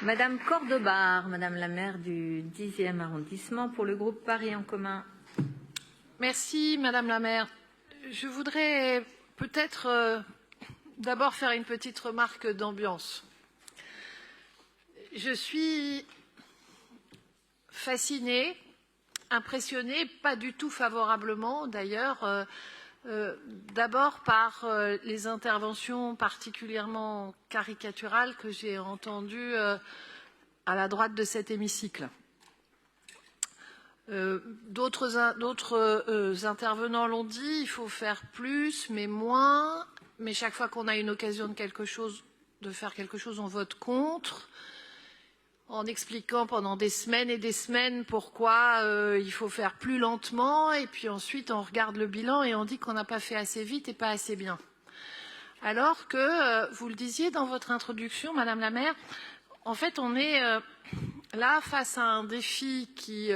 Madame Cordobar, Madame la maire du 10e arrondissement pour le groupe Paris en commun. Merci Madame la maire. Je voudrais peut-être d'abord faire une petite remarque d'ambiance. Je suis fascinée, impressionnée, pas du tout favorablement d'ailleurs, d'abord par les interventions particulièrement caricaturales que j'ai entendues à la droite de cet hémicycle. D'autres intervenants l'ont dit, il faut faire plus, mais moins. Mais chaque fois qu'on a une occasion de faire quelque chose, on vote contre, en expliquant pendant des semaines et des semaines pourquoi il faut faire plus lentement. Et puis ensuite, on regarde le bilan et on dit qu'on n'a pas fait assez vite et pas assez bien. Alors que, vous le disiez dans votre introduction, Madame la maire, en fait, on est là face à un défi qui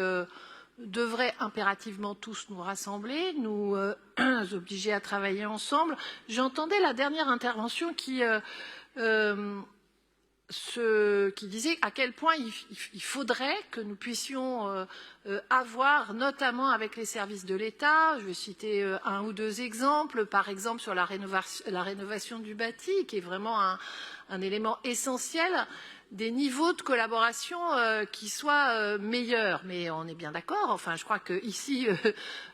devrait impérativement tous nous rassembler, nous obliger à travailler ensemble. J'entendais la dernière intervention qui disait à quel point il faudrait que nous puissions avoir, notamment avec les services de l'État, je vais citer un ou deux exemples, par exemple sur la rénovation du bâti, qui est vraiment un élément essentiel, des niveaux de collaboration qui soient meilleurs. Mais on est bien d'accord, enfin je crois qu'ici,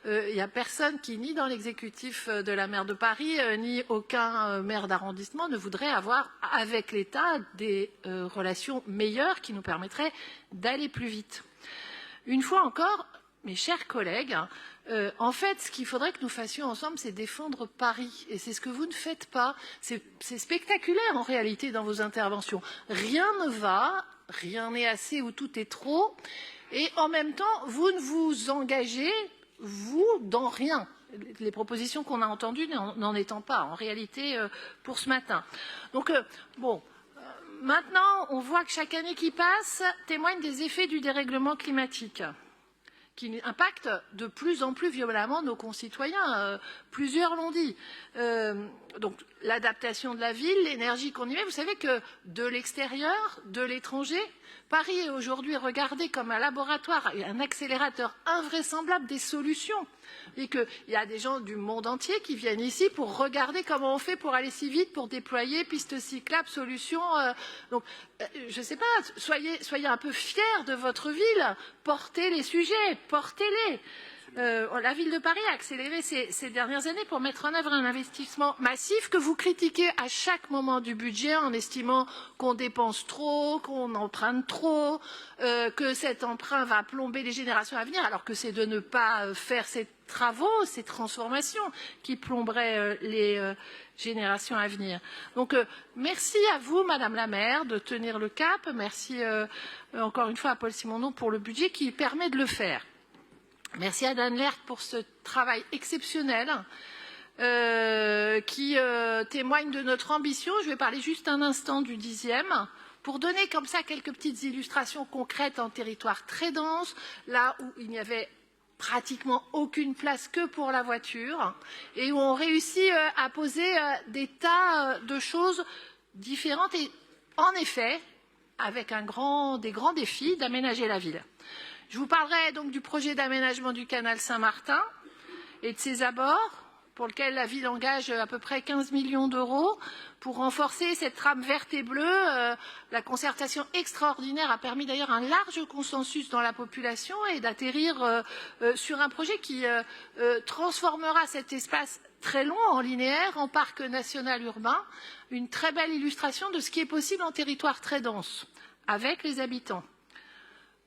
il n'y a personne qui, ni dans l'exécutif de la maire de Paris, ni aucun maire d'arrondissement ne voudrait avoir avec l'État des relations meilleures qui nous permettraient d'aller plus vite. Une fois encore, mes chers collègues, en fait, ce qu'il faudrait que nous fassions ensemble, c'est défendre Paris. Et c'est ce que vous ne faites pas. C'est spectaculaire, en réalité, dans vos interventions. Rien ne va, rien n'est assez ou tout est trop. Et en même temps, vous ne vous engagez, vous, dans rien. Les propositions qu'on a entendues n'en étant pas, en réalité, pour ce matin. Donc, bon... Maintenant, on voit que chaque année qui passe témoigne des effets du dérèglement climatique qui impactent de plus en plus violemment nos concitoyens. Plusieurs l'ont dit. Donc, l'adaptation de la ville, l'énergie qu'on y met. Vous savez que de l'extérieur, de l'étranger, Paris est aujourd'hui regardé comme un laboratoire et un accélérateur invraisemblable des solutions. Et qu'il y a des gens du monde entier qui viennent ici pour regarder comment on fait pour aller si vite, pour déployer pistes cyclables, solutions. Donc, je ne sais pas, soyez un peu fiers de votre ville, portez les sujets, portez-les. La ville de Paris a accéléré ces dernières années pour mettre en œuvre un investissement massif que vous critiquez à chaque moment du budget en estimant qu'on dépense trop, qu'on emprunte trop, que cet emprunt va plomber les générations à venir, alors que c'est de ne pas faire ces travaux, ces transformations qui plomberaient les générations à venir. Donc, merci à vous, Madame la maire, de tenir le cap. Merci encore une fois à Paul Simonon pour le budget qui permet de le faire. Merci à Dan Lerck pour ce travail exceptionnel qui témoigne de notre ambition. Je vais parler juste un instant du 10e pour donner comme ça quelques petites illustrations concrètes en territoire très dense, là où il n'y avait pratiquement aucune place que pour la voiture et où on réussit à poser des tas de choses différentes et en effet avec des grands défis d'aménager la ville. Je vous parlerai donc du projet d'aménagement du canal Saint-Martin et de ses abords, pour lequel la ville engage à peu près 15 millions d'euros pour renforcer cette trame verte et bleue. La concertation extraordinaire a permis d'ailleurs un large consensus dans la population et d'atterrir sur un projet qui transformera cet espace très long en linéaire, en parc national urbain, une très belle illustration de ce qui est possible en territoire très dense, avec les habitants.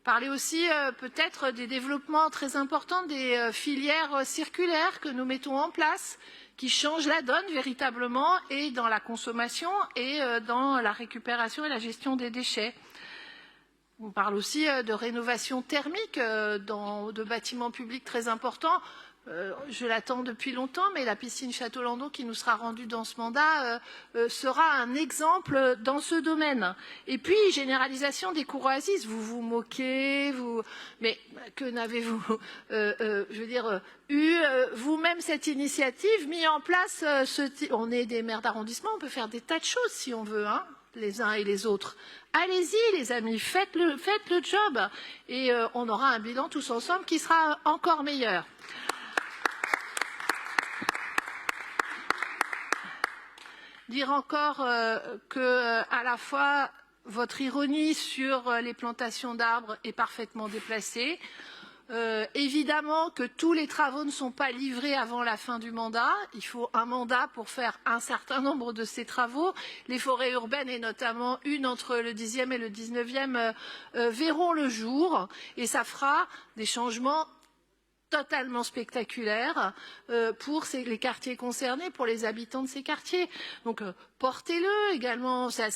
Parler aussi peut-être des développements très importants des filières circulaires que nous mettons en place, qui changent la donne véritablement et dans la consommation et dans la récupération et la gestion des déchets. On parle aussi de rénovation thermique de bâtiments publics très importants. Je l'attends depuis longtemps, mais la piscine Château-Landau qui nous sera rendue dans ce mandat sera un exemple dans ce domaine. Et puis, généralisation des cours oasis. Vous vous moquez, mais que n'avez-vous, eu vous-même cette initiative, mis en place on est des maires d'arrondissement, on peut faire des tas de choses si on veut, hein. les uns et les autres. Allez-y les amis, faites le job et on aura un bilan tous ensemble qui sera encore meilleur. Dire encore que à la fois votre ironie sur les plantations d'arbres est parfaitement déplacée. Évidemment que tous les travaux ne sont pas livrés avant la fin du mandat. Il faut un mandat pour faire un certain nombre de ces travaux. Les forêts urbaines, et notamment une entre le 10e et le 19e, verront le jour et ça fera des changements totalement spectaculaire pour les quartiers concernés, pour les habitants de ces quartiers. Donc portez-le également, ça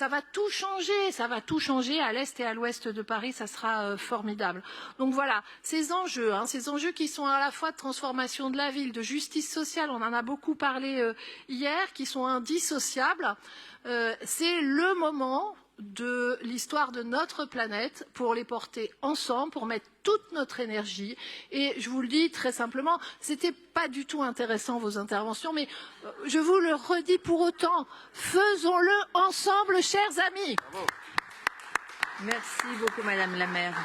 va tout changer à l'est et à l'ouest de Paris, ça sera formidable. Donc voilà, ces enjeux qui sont à la fois de transformation de la ville, de justice sociale, on en a beaucoup parlé hier, qui sont indissociables. C'est le moment de l'histoire de notre planète pour les porter ensemble, pour mettre toute notre énergie. Et je vous le dis très simplement, c'était pas du tout intéressant vos interventions, mais je vous le redis pour autant, faisons-le ensemble, chers amis. Merci beaucoup, Madame la maire.